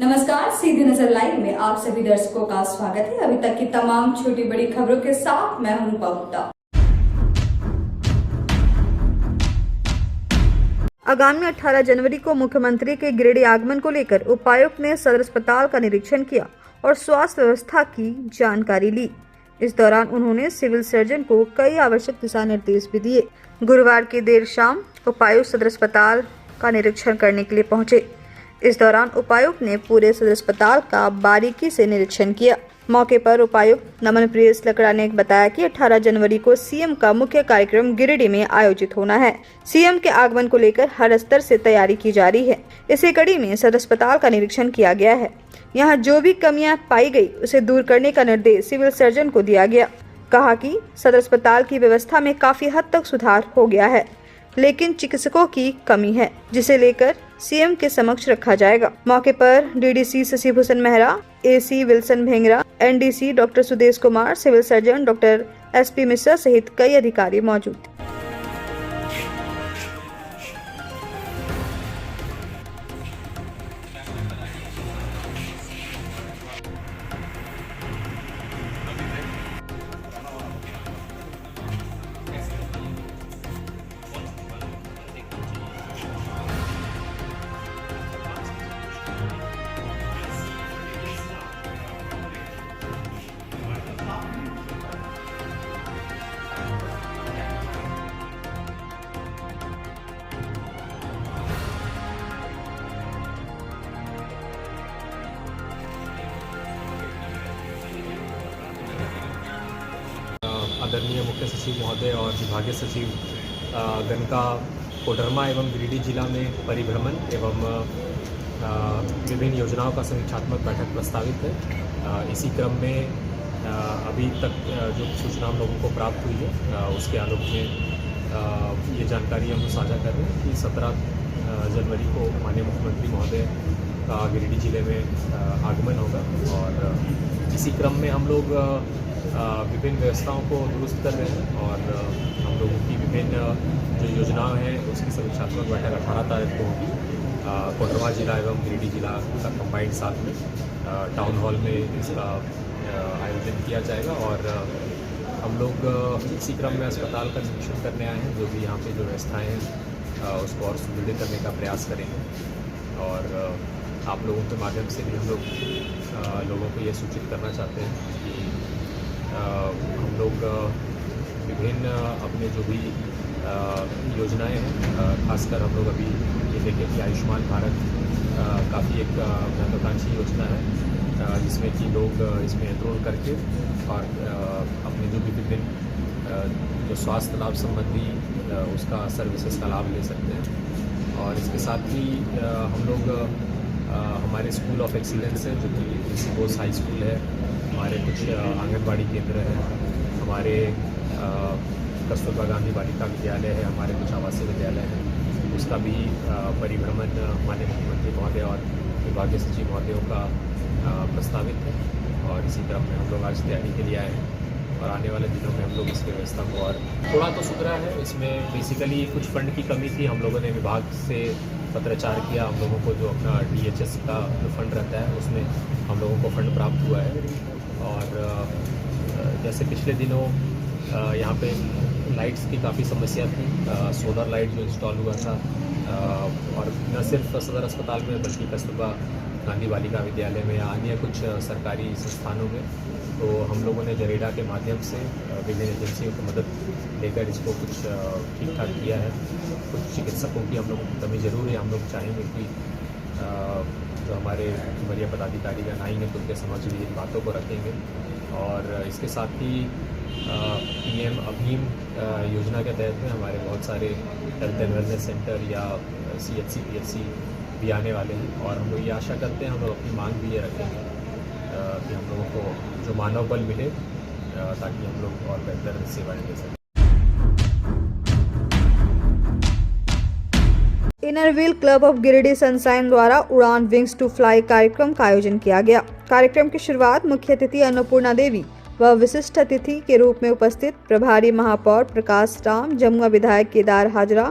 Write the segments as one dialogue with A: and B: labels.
A: नमस्कार, सीधी नजर लाइव में आप सभी दर्शकों का स्वागत है। अभी तक की तमाम छोटी बड़ी खबरों के साथ मैं हूं रूपा गुप्ता।
B: आगामी 18 जनवरी को मुख्यमंत्री के गिरिडीह आगमन को लेकर उपायुक्त ने सदर अस्पताल का निरीक्षण किया और स्वास्थ्य व्यवस्था की जानकारी ली। इस दौरान उन्होंने सिविल सर्जन को कई आवश्यक दिशा निर्देश भी दिए। गुरुवार की देर शाम उपायुक्त सदर अस्पताल का निरीक्षण करने के लिए पहुंचे। इस दौरान उपायुक्त ने पूरे सदर अस्पताल का बारीकी से निरीक्षण किया। मौके पर उपायुक्त नमन प्रियस लकड़ा ने बताया कि 18 जनवरी को सीएम का मुख्य कार्यक्रम गिरिडीह में आयोजित होना है। सीएम के आगमन को लेकर हर स्तर से तैयारी की जा रही है। इसी कड़ी में सदर अस्पताल का निरीक्षण किया गया है। यहाँ जो भी कमियां पाई गई उसे दूर करने का निर्देश सिविल सर्जन को दिया गया। कहा कि सदर अस्पताल की व्यवस्था में काफी हद तक सुधार हो गया है, लेकिन चिकित्सकों की कमी है, जिसे लेकर सीएम के समक्ष रखा जाएगा। मौके पर DDC Shashibhushan Mehra, AC Wilson Bhengra, NDC doctor Sudesh Kumar, civil surgeon doctor SP Mishra सहित कई अधिकारी मौजूद थे।
C: आदरणीय मुख्य सचिव महोदय और विभागीय सचिव गण का कोडरमा एवं गिरिडीह जिला में परिभ्रमण एवं विभिन्न योजनाओं का समीक्षात्मक बैठक प्रस्तावित है। इसी क्रम में अभी तक जो सूचना हम लोगों को प्राप्त हुई है उसके आलोक में ये जानकारी हम साझा कर रहे हैं कि 17 जनवरी को माननीय मुख्यमंत्री महोदय का गिरिडीह जिले में आगमन होगा और इसी क्रम में हम लोग विभिन्न व्यवस्थाओं को दुरुस्त कर रहे हैं और हम लोगों की विभिन्न जो योजनाएं हैं उसकी समीक्षात्मक बैठक 18 तारीख को होगी। कोडरमा जिला एवं गिरिडीह जिला का कंबाइंड साथ में टाउन हॉल में इसका आयोजन किया जाएगा और हम लोग इसी क्रम में अस्पताल का निरीक्षण करने आए हैं। जो भी यहाँ पे जो व्यवस्थाएँ हैं उसको और सुदृढ़ करने का प्रयास करेंगे और आप लोगों के माध्यम से भी हम लोग लोगों को ये सूचित करना चाहते हैं कि हम लोग विभिन्न अपने जो भी योजनाएं हैं, खासकर हम लोग अभी ये देखें कि आयुष्मान भारत काफ़ी एक महत्वाकांक्षी योजना है जिसमें कि लोग इसमें एनरोल करके और अपने जो भी विभिन्न जो स्वास्थ्य लाभ संबंधी उसका सर्विसेज का लाभ ले सकते हैं। और इसके साथ ही हम लोग हमारे स्कूल ऑफ एक्सीलेंस है जो कि बोस हाई स्कूल है, हमारे कुछ आंगनबाड़ी केंद्र हैं, हमारे कस्तूरबा गांधी बालिका विद्यालय है, हमारे कुछ आवासीय विद्यालय हैं, उसका भी परिभ्रमण माननीय मुख्यमंत्री महोदय और विभागीय सचिव महोदयों का प्रस्तावित है और इसी क्रम में हम लोग आज तैयारी के लिए आए हैं और आने वाले दिनों में हम लोग इसकी व्यवस्था को और थोड़ा तो सुधरा है। इसमें बेसिकली कुछ फंड की कमी थी, हम लोगों ने विभाग से पत्राचार किया, हम लोगों को जो अपना DHS का जो फंड रहता है उसमें हम लोगों को फंड प्राप्त हुआ है और जैसे पिछले दिनों यहाँ पे लाइट्स की काफ़ी समस्या थी, सोलर लाइट जो इंस्टॉल हुआ था और न सिर्फ सदर अस्पताल में बल्कि कस्तूरबा गांधी बालिका विद्यालय में या अन्य कुछ सरकारी संस्थानों में, तो हम लोगों ने जरेडा के माध्यम से विभिन्न एजेंसियों की मदद लेकर इसको कुछ ठीक ठाक किया है। कुछ चिकित्सकों की हम लोगों की कमी ज़रूर है, हम लोग चाहेंगे कि जो हमारे वरीय पदाधिकारी का आएंगे तो उनके समझ भी इन बातों को रखेंगे और इसके साथ ही PM अभीम योजना के तहत में हमारे बहुत सारे हेल्थ एंड वेलनेस सेंटर या CHC PHC भी आने वाले हैं और हम लोग ये आशा करते हैं, हम लोग अपनी मांग भी ये रखेंगे कि हम लोगों को जो मानव बल मिले ताकि हम लोग और बेहतर सेवाएं दे सकें।
B: Inner wheel club of Giridih sunshine द्वारा उड़ान विंग्स टू फ्लाई कार्यक्रम का आयोजन किया गया। कार्यक्रम की शुरुआत मुख्य अतिथि अन्नपूर्णा देवी व विशिष्ट अतिथि के रूप में उपस्थित प्रभारी महापौर प्रकाश राम, जमुआ विधायक केदार हाजरा,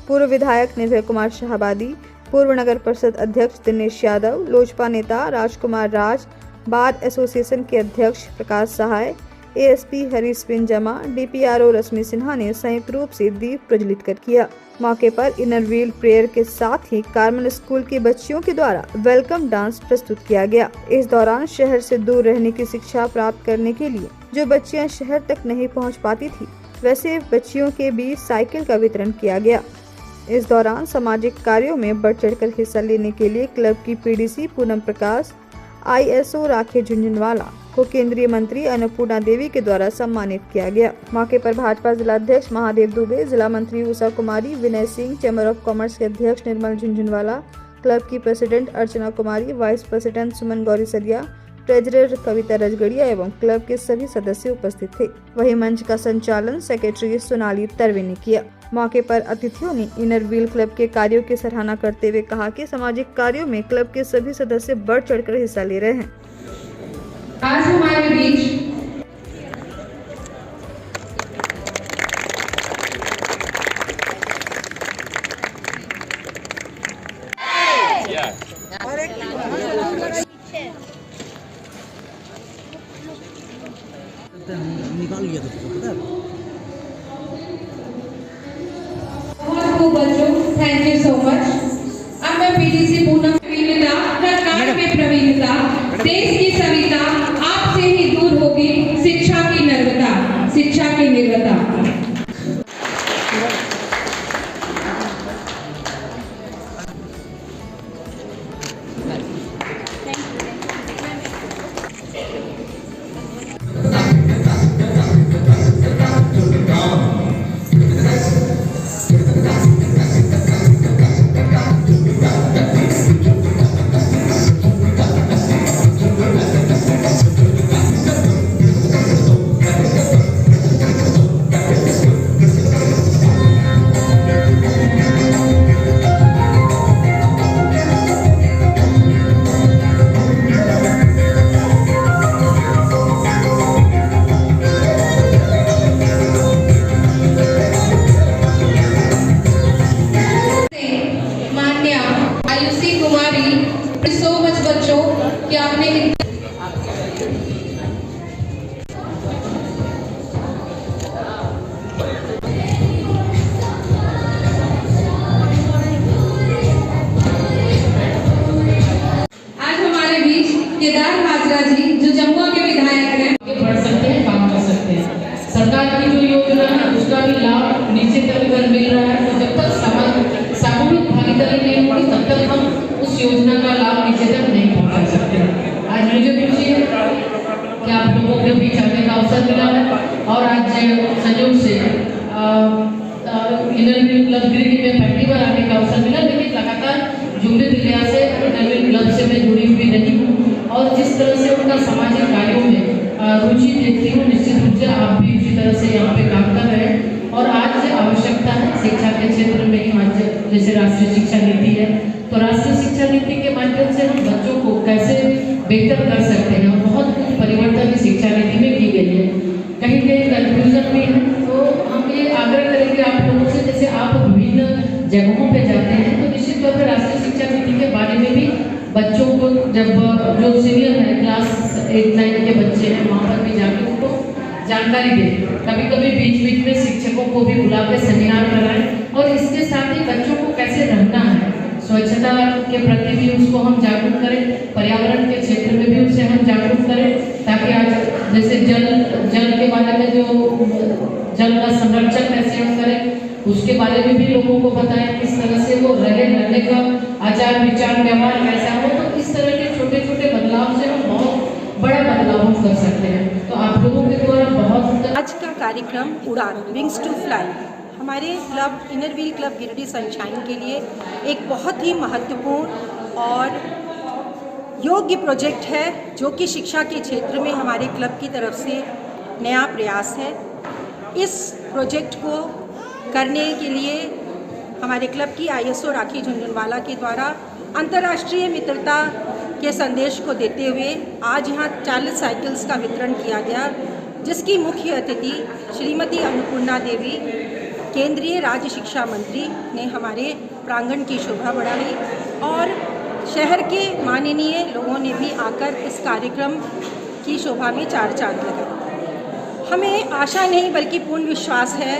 B: पूर्व विधायक निर्भय कुमार शाहबादी, पूर्व नगर परिषद अध्यक्ष दिनेश यादव, लोजपा नेता राजकुमार राज, बार एसोसिएशन के अध्यक्ष प्रकाश सहाय, एएसपी हरीश पिंजमा, डीपीआरओ रश्मि सिन्हा ने संयुक्त रूप से दीप प्रज्वलित कर किया। मौके पर इनर व्हील प्रेयर के साथ ही कार्मल स्कूल की बच्चियों के द्वारा वेलकम डांस प्रस्तुत किया गया। इस दौरान शहर से दूर रहने की शिक्षा प्राप्त करने के लिए जो बच्चियां शहर तक नहीं पहुंच पाती थी, वैसे बच्चियों के बीच साइकिल का वितरण किया गया। इस दौरान सामाजिक कार्यों में बढ़ चढ़कर हिस्सा लेने के लिए क्लब की पीडीसी पूनम प्रकाश, आईएसओ राखी झुंझुनवाला को केंद्रीय मंत्री अन्नपूर्णा देवी के द्वारा सम्मानित किया गया। मौके पर भाजपा जिला अध्यक्ष महादेव दुबे, जिला मंत्री उषा कुमारी, Vinay Singh, chamber of commerce के अध्यक्ष निर्मल झुंझुनवाला, क्लब की president Archana Kumari, vice president सुमन गौरीसरिया, ट्रेजरर कविता रजगड़िया एवं क्लब के सभी सदस्य उपस्थित थे। वहीं मंच का संचालन सेक्रेटरी सोनाली तरवे ने किया। मौके पर अतिथियों ने इनर व्हील क्लब के कार्यों की सराहना करते हुए कहा कि सामाजिक कार्यों में क्लब के सभी सदस्य बढ़ चढ़कर हिस्सा ले रहे हैं।
D: आज हमारे बीच
E: निकाल लिया था, पता है?
D: बहुत खूब बच्चों, थैंक यू सो मच। अब मैं पीडीसी पूनम प्रवीणता, प्रकार में प्रवीणता, देश की सविता, आपसे ही दूर होगी शिक्षा की निर्भरता, शिक्षा की निर्भरता। सो मच बच्चों कि आपने आज हमारे बीच केदार हाजरा जी जो जम्मू के विधायक हैं,
F: बढ़ सकते हैं, काम कर सकते हैं। सरकार की जो योजना है उसका भी लाभ नीचे तक अगर मिल रहा है तो जब तक सामूहिक भागीदारी नहीं होगी तब तक हम उस योजना का लाभ नीचे तक नहीं पहुंचा सकते। आज मुझे खुशी है कि आप लोगों के बीच आने का अवसर मिला है और आज संयोग से इनर व्हील क्लब गिरिडीह में पहली बार आने का अवसर मिला, लेकिन लगातार जुबली दिलिया से इनर व्हील क्लब से मैं जुड़ी हुई रही हूँ और जिस तरह से उनका सामाजिक कार्यों में रुचि देखती हूँ, निश्चित रूप से आप भी उसी तरह से यहाँ पे काम कर रहे हैं। और आज आवश्यकता है शिक्षा के क्षेत्र में ही, आज जैसे राष्ट्रीय शिक्षा नीति है तो राष्ट्रीय शिक्षा नीति के माध्यम से हम बच्चों को कैसे बेहतर कर सकते हैं और बहुत कुछ परिवर्तन शिक्षा नीति में की गई है। कहीं कहीं कंफ्यूजन भी है, तो हम ये आग्रह करेंगे आप लोगों से, जैसे आप विभिन्न जगहों पे जाते हैं तो निश्चित तौर पर राष्ट्रीय शिक्षा नीति के बारे में भी बच्चों को, जब जो सीनियर है क्लास 8-9 के बच्चे हैं वहाँ पर भी जाके उनको जानकारी दें। कभी कभी बीच में शिक्षकों को भी बुला के सेमिनार कराएं और इसके साथ ही बच्चों को कैसे रहना है, स्वच्छता के प्रति भी उसको हम जागरूक करें, पर्यावरण के क्षेत्र में भी उसे हम जागरूक करें, ताकि आज जैसे जल के बारे में जो जल का संरक्षण कैसे हम करें उसके बारे में भी लोगों को बताएं, किस तरह से वो रहने का आचार विचार व्यवहार कैसा हो। तो इस तरह के छोटे छोटे बदलाव से हम बहुत बड़ा बदलाव कर सकते हैं। तो आप लोगों के द्वारा बहुत
G: आज का कार्यक्रम उड़ान विंग्स टू फ्लाई हमारे club inner wheel club Giridih sunshine के लिए एक बहुत ही महत्वपूर्ण और योग्य प्रोजेक्ट है, जो कि शिक्षा के क्षेत्र में हमारे क्लब की तरफ से नया प्रयास है। इस प्रोजेक्ट को करने के लिए हमारे क्लब की आईएसओ राखी झुंझुनवाला के द्वारा अंतर्राष्ट्रीय मित्रता के संदेश को देते हुए आज यहाँ 40 साइकिल्स का वितरण किया गया, जिसकी मुख्य अतिथि श्रीमती अन्नपूर्णा देवी केंद्रीय राज्य शिक्षा मंत्री ने हमारे प्रांगण की शोभा बढ़ाई और शहर के माननीय लोगों ने भी आकर इस कार्यक्रम की शोभा में चार चांद लगाए। हमें आशा नहीं बल्कि पूर्ण विश्वास है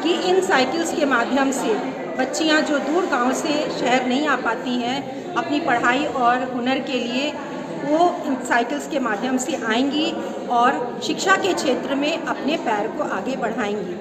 G: कि इन साइकिल्स के माध्यम से बच्चियां जो दूर गांव से शहर नहीं आ पाती हैं, अपनी पढ़ाई और हुनर के लिए वो इन साइकिल्स के माध्यम से आएंगी और शिक्षा के क्षेत्र में अपने पैर को आगे बढ़ाएंगी।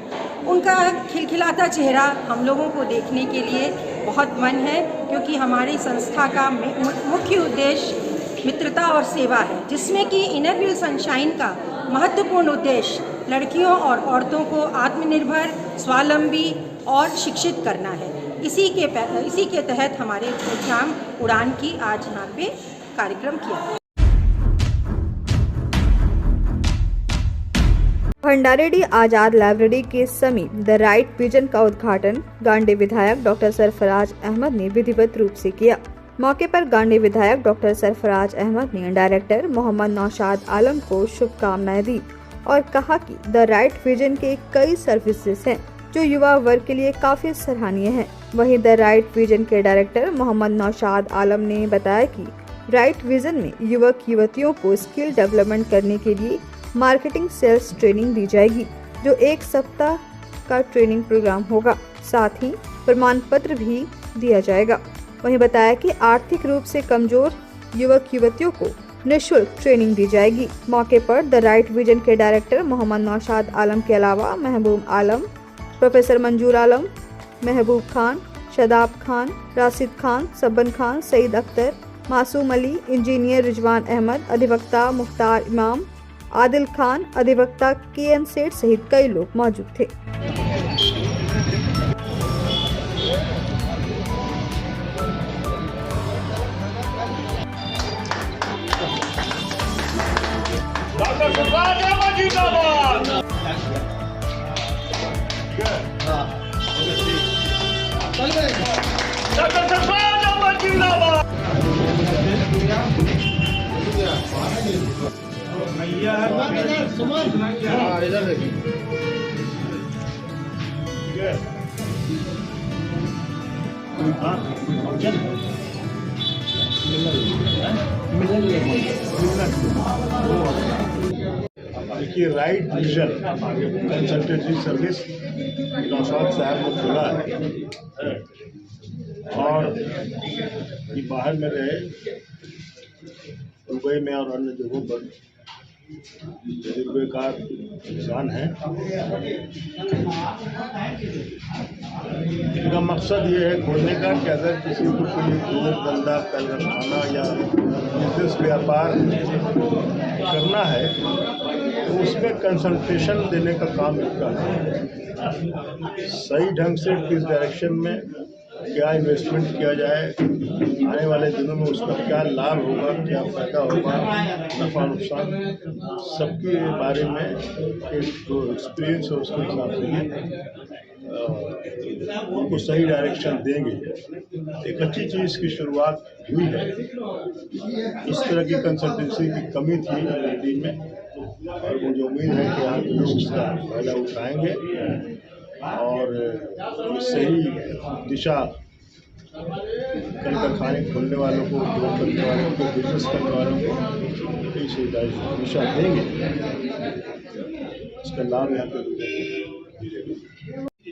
G: उनका खिलखिलाता चेहरा हम लोगों को देखने के लिए बहुत मन है, क्योंकि हमारी संस्था का मुख्य उद्देश्य मित्रता और सेवा है, जिसमें कि इनर व्हील सनशाइन का महत्वपूर्ण उद्देश्य लड़कियों और औरतों को आत्मनिर्भर, स्वावलंबी और शिक्षित करना है। इसी के तहत हमारे प्रोग्राम उड़ान की आज यहाँ पे कार्यक्रम किया।
B: भंडारेडी आजाद लाइब्रेरी के समीप द राइट विजन का उद्घाटन गांडी विधायक डॉक्टर सरफराज अहमद ने विधिवत रूप से किया। मौके पर गांडी विधायक डॉक्टर सरफराज अहमद ने डायरेक्टर मोहम्मद नौशाद आलम को शुभकामनाएं दी और कहा कि द राइट विजन के कई सर्विसेज हैं जो युवा वर्ग के लिए काफी सराहनीय हैं। वहीं द राइट विजन के डायरेक्टर मोहम्मद नौशाद आलम ने बताया कि राइट विजन में युवक युवतियों को स्किल डेवलपमेंट करने के लिए मार्केटिंग सेल्स ट्रेनिंग दी जाएगी, जो 1 सप्ताह का ट्रेनिंग प्रोग्राम होगा। साथ ही प्रमाण पत्र भी दिया जाएगा। वहीं बताया कि आर्थिक रूप से कमजोर युवक युवतियों को निःशुल्क ट्रेनिंग दी जाएगी। मौके पर द राइट विजन के डायरेक्टर मोहम्मद नौशाद आलम के अलावा महबूब आलम, प्रोफेसर मंजूर आलम, महबूब खान, शदाब खान, राशिद खान, सबन खान, सईद अख्तर, मासूम अली, इंजीनियर रिजवान अहमद, अधिवक्ता मुख्तार इमाम, आदिल खान, अधिवक्ता KN सेठ सहित कई लोग मौजूद थे।
H: देखिए, right vision consultancy service Naushad साहब को खुला है और ये बाहर में रहे, दुबई में और अन्य जगहों पर तजुर्बेकार इंसान है। इनका मकसद ये है खोलने का कि अगर किसी को कोई दूध धंधा कारखाना या बिजनेस व्यापार करना है तो उसमें कंसल्टेशन देने का काम इनका है। सही ढंग से किस डायरेक्शन में क्या इन्वेस्टमेंट किया जाए, आने वाले दिनों में उसका क्या लाभ होगा, क्या फायदा होगा, नफा नुकसान, सबके बारे में एक जो एक्सपीरियंस है उसके हिसाब से उनको सही डायरेक्शन देंगे। एक अच्छी चीज़ की शुरुआत हुई है। इस तरह की कंसल्टेंसी की कमी थी टीम में और मुझे उम्मीद है कि आप लोग इसका फायदा उठाएंगे और सही दिशा कल कारखाने खोलने वालों को, उद्योग करने वालों को, बिजनेस करने वालों को सही दिशा देंगे। इसका लाभ यहाँ पे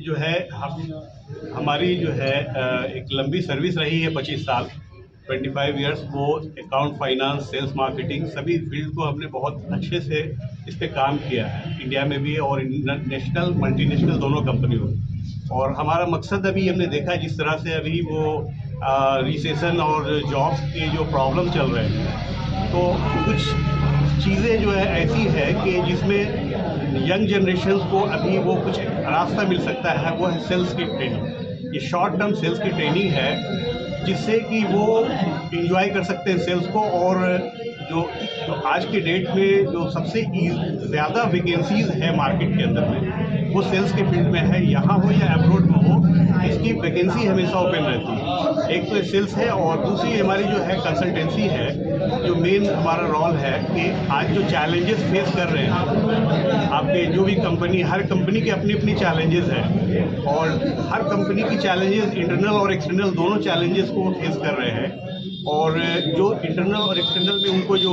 I: जो है हमारी जो है एक लंबी सर्विस रही है 25 साल 25 इयर्स। वो अकाउंट, फाइनेंस, सेल्स, मार्केटिंग सभी फील्ड को हमने बहुत अच्छे से इस पे काम किया है, इंडिया में भी और नेशनल मल्टीनेशनल दोनों कंपनियों में। और हमारा मकसद अभी हमने देखा जिस तरह से अभी वो रिसेशन और जॉब्स के जो प्रॉब्लम चल रहे हैं, तो कुछ चीज़ें जो है ऐसी है कि जिसमें यंग जनरेशन को अभी वो कुछ रास्ता मिल सकता है। वो है सेल्स की ट्रेनिंग। ये शॉर्ट टर्म सेल्स की ट्रेनिंग है जिससे कि वो इंजॉय कर सकते हैं सेल्स को। और जो आज के डेट में जो सबसे ज़्यादा वैकेंसीज है मार्केट के अंदर में वो सेल्स के फील्ड में है, यहाँ हो या अब्रॉड में हो, इसकी वैकेंसी हमेशा ओपन रहती है। एक तो सेल्स है और दूसरी हमारी जो है कंसल्टेंसी है जो मेन हमारा रोल है कि आज जो चैलेंजेस फेस कर रहे हैं आपके जो भी कंपनी, हर कंपनी के अपनी अपनी चैलेंजेस हैं और हर कंपनी की चैलेंजेस इंटरनल और एक्सटर्नल दोनों चैलेंजेस को फेस कर रहे हैं। और जो इंटरनल और एक्सटर्नल में उनको जो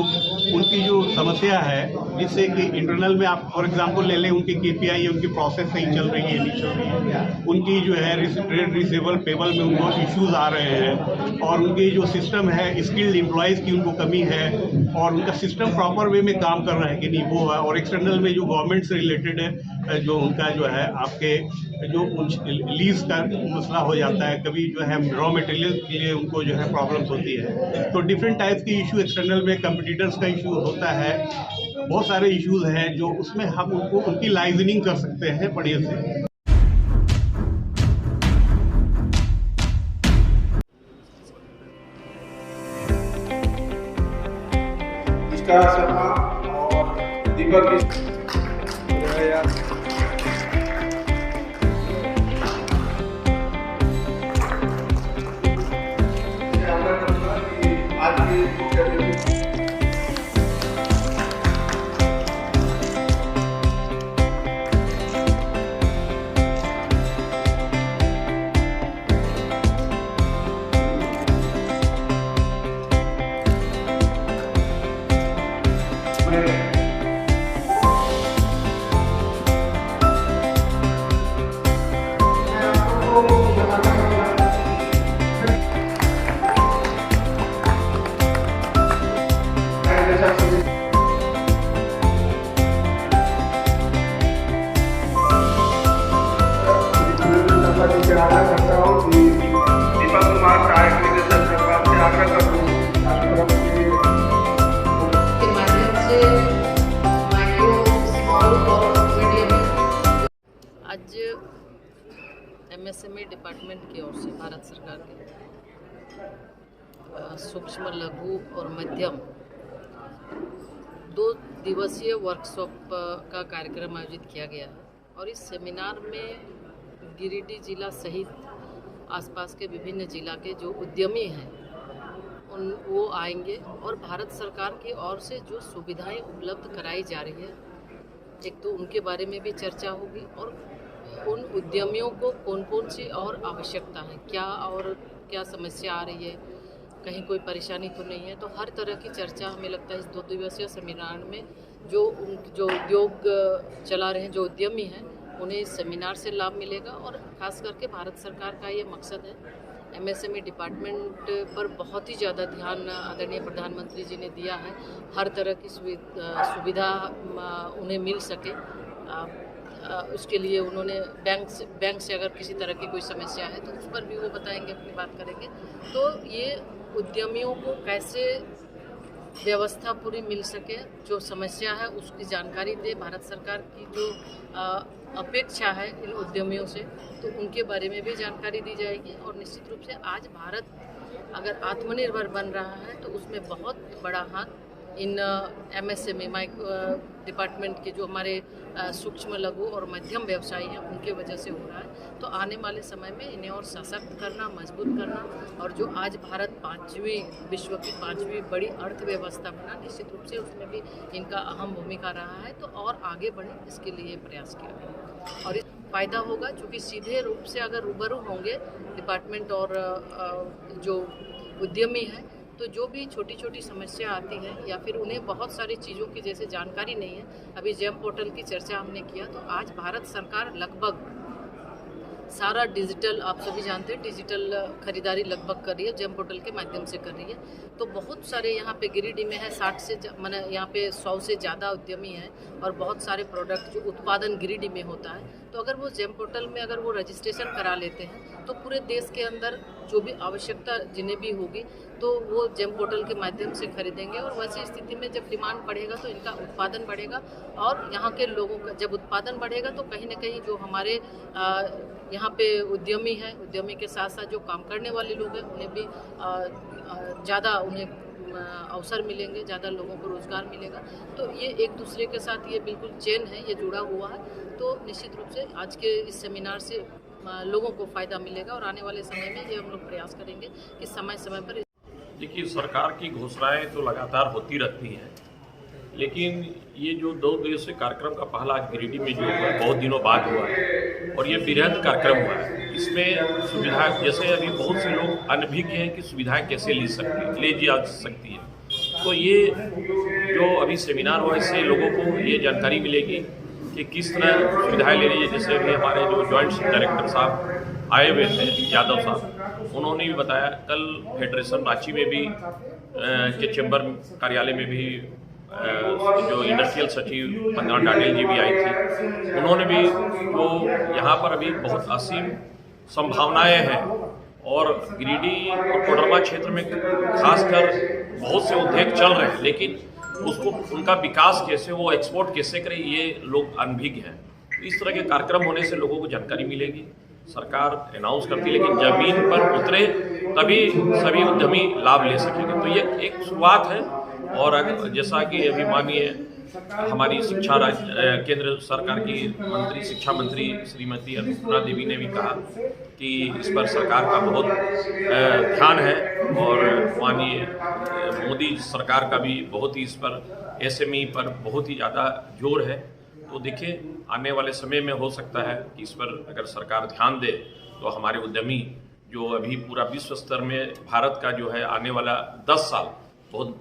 I: उनकी जो समस्या है, जिससे कि इंटरनल में आप फॉर एग्जांपल ले लें, उनकी KPI उनकी प्रोसेस सही चल रही है नहीं चल रही है, उनकी जो है ट्रेड रिसीवेबल पेबल में उनको इश्यूज आ रहे हैं, और उनकी जो सिस्टम है स्किल्ड एम्प्लॉयज़ की उनको कमी है, और उनका सिस्टम प्रॉपर वे में काम कर रहा है कि नहीं वो है। और एक्सटर्नल में जो गवर्नमेंट से रिलेटेड है, जो उनका जो है आपके जो लीज का मसला हो जाता है, कभी जो है रॉ मटेरियल के लिए उनको जो है प्रॉब्लम्स होती है। तो डिफरेंट टाइप्स की इशू एक्सटर्नल में कंपटीटर्स का इशू होता है, बहुत सारे इश्यूज हैं जो उसमें हम उनको उनकी लाइजनिंग कर सकते हैं बढ़िया से।
J: शर्मा और दीपक आज की करता हूँ कि दीपक कुमार सहायक निदेशक सरकार से आग्रह करूँ
F: के माध्यम से माइक्रो, स्मॉल और मीडियम आज MSME डिपार्टमेंट की ओर से भारत सरकार के सूक्ष्म, लघु और मध्यम 2 दिवसीय वर्कशॉप का कार्यक्रम आयोजित किया गया है। और इस सेमिनार में गिरिडीह जिला सहित आसपास के विभिन्न जिला के जो उद्यमी हैं वो आएंगे और भारत सरकार की ओर से जो सुविधाएं उपलब्ध कराई जा रही है, एक तो उनके बारे में भी चर्चा होगी और उन उद्यमियों को कौन कौन सी और आवश्यकता है, क्या समस्या आ रही है, कहीं कोई परेशानी तो नहीं है। तो हर तरह की चर्चा हमें लगता है इस 2 दिवसीय सेमिनार में जो उद्योग चला रहे हैं, जो उद्यमी हैं, उन्हें इस सेमिनार से लाभ मिलेगा। और ख़ास करके भारत सरकार का ये मकसद है, MSME डिपार्टमेंट पर बहुत ही ज़्यादा ध्यान आदरणीय प्रधानमंत्री जी ने दिया है, हर तरह की सुविधा उन्हें मिल सके। उसके लिए उन्होंने बैंक से अगर किसी तरह की कोई समस्या है तो उस पर भी वो बताएंगे, अपनी बात करेंगे। तो ये उद्यमियों को कैसे व्यवस्था पूरी मिल सके, जो समस्या है उसकी जानकारी दे, भारत सरकार की जो अपेक्षा है इन उद्यमियों से, तो उनके बारे में भी जानकारी दी जाएगी। और निश्चित रूप से आज भारत अगर आत्मनिर्भर बन रहा है तो उसमें बहुत बड़ा हाथ इन MSME डिपार्टमेंट के जो हमारे सूक्ष्म, लघु और मध्यम व्यवसायी हैं उनके वजह से हो रहा है। तो आने वाले समय में इन्हें और सशक्त करना, मजबूत करना, और जो आज भारत विश्व की 5वीं बड़ी अर्थव्यवस्था बना, निश्चित रूप से उसमें भी इनका अहम भूमिका रहा है। तो और आगे बढ़े, इसके लिए प्रयास किया गया और इस फ़ायदा होगा, क्योंकि सीधे रूप से अगर रूबरू होंगे डिपार्टमेंट और जो उद्यमी है, तो जो भी छोटी छोटी समस्या आती है या फिर उन्हें बहुत सारी चीज़ों की जैसे जानकारी नहीं है, अभी जेम पोर्टल की चर्चा हमने किया, तो आज भारत सरकार लगभग सारा डिजिटल, आप सभी जानते हैं, डिजिटल खरीदारी लगभग कर रही है, जेम पोर्टल के माध्यम से कर रही है। तो बहुत सारे यहाँ पे गिरिडीह में है 60 से यहाँ पे 100 से ज़्यादा उद्यमी हैं और बहुत सारे प्रोडक्ट जो उत्पादन गिरिडीह में होता है। तो अगर वो जेम पोर्टल में अगर वो रजिस्ट्रेशन करा लेते हैं तो पूरे देश के अंदर जो भी आवश्यकता जिन्हें भी होगी तो वो जेम पोर्टल के माध्यम से खरीदेंगे। और वैसी स्थिति में जब डिमांड बढ़ेगा तो इनका उत्पादन बढ़ेगा, और यहाँ के लोगों का जब उत्पादन बढ़ेगा तो कहीं ना कहीं जो हमारे यहाँ पे उद्यमी है, उद्यमी के साथ साथ जो काम करने वाले लोग हैं उन्हें भी ज़्यादा अवसर मिलेंगे, ज़्यादा लोगों को रोज़गार मिलेगा। तो ये एक दूसरे के साथ ये बिल्कुल चेन है, ये जुड़ा हुआ है। तो निश्चित रूप से आज के इस सेमिनार से लोगों को फ़ायदा मिलेगा और आने वाले समय में ये हम लोग प्रयास करेंगे कि समय समय पर
K: देखिए, सरकार की घोषणाएं तो लगातार होती रहती हैं, लेकिन ये जो 2 दिवसीय कार्यक्रम का पहला आज गिरिडीह में जो हुआ बहुत दिनों बाद हुआ है और ये वृहद कार्यक्रम हुआ है। इसमें सुविधा, जैसे अभी बहुत से लोग अनभिज्ञ हैं कि सुविधाएं कैसे ली जा सकती है, तो ये जो अभी सेमिनार हुआ इससे लोगों को ये जानकारी मिलेगी कि किस तरह सुविधाएं ले रही है। जैसे अभी हमारे जो जॉइंट डायरेक्टर साहब आए हुए थे, यादव साहब, उन्होंने भी बताया। कल फेडरेशन रांची में भी के चैम्बर कार्यालय में भी जो इंडस्ट्रियल सचिव पंद्रा डाडेल जी भी आई थी, उन्होंने भी जो यहाँ पर अभी बहुत असीम संभावनाएं हैं और गिरिडीह और कोडरमा क्षेत्र में खासकर बहुत से उद्योग चल रहे हैं, लेकिन उसको उनका विकास कैसे, वो एक्सपोर्ट कैसे करें, ये लोग अनभिज्ञ हैं। इस तरह के कार्यक्रम होने से लोगों को जानकारी मिलेगी। सरकार अनाउंस करती है, लेकिन जमीन पर उतरे तभी सभी उद्यमी लाभ ले सकेंगे। तो ये एक शुरुआत है। और जैसा कि अभी माननीय हमारी केंद्र सरकार की शिक्षा मंत्री श्रीमती अन्नपूर्णा देवी ने भी कहा कि इस पर सरकार का बहुत ध्यान है और माननीय मोदी सरकार का भी बहुत ही इस पर SME पर बहुत ही ज़्यादा जोर है। तो देखिए, आने वाले समय में हो सकता है कि इस पर अगर सरकार ध्यान दे तो हमारे उद्यमी जो अभी पूरा विश्व स्तर में भारत का जो है आने वाला 10 साल बहुत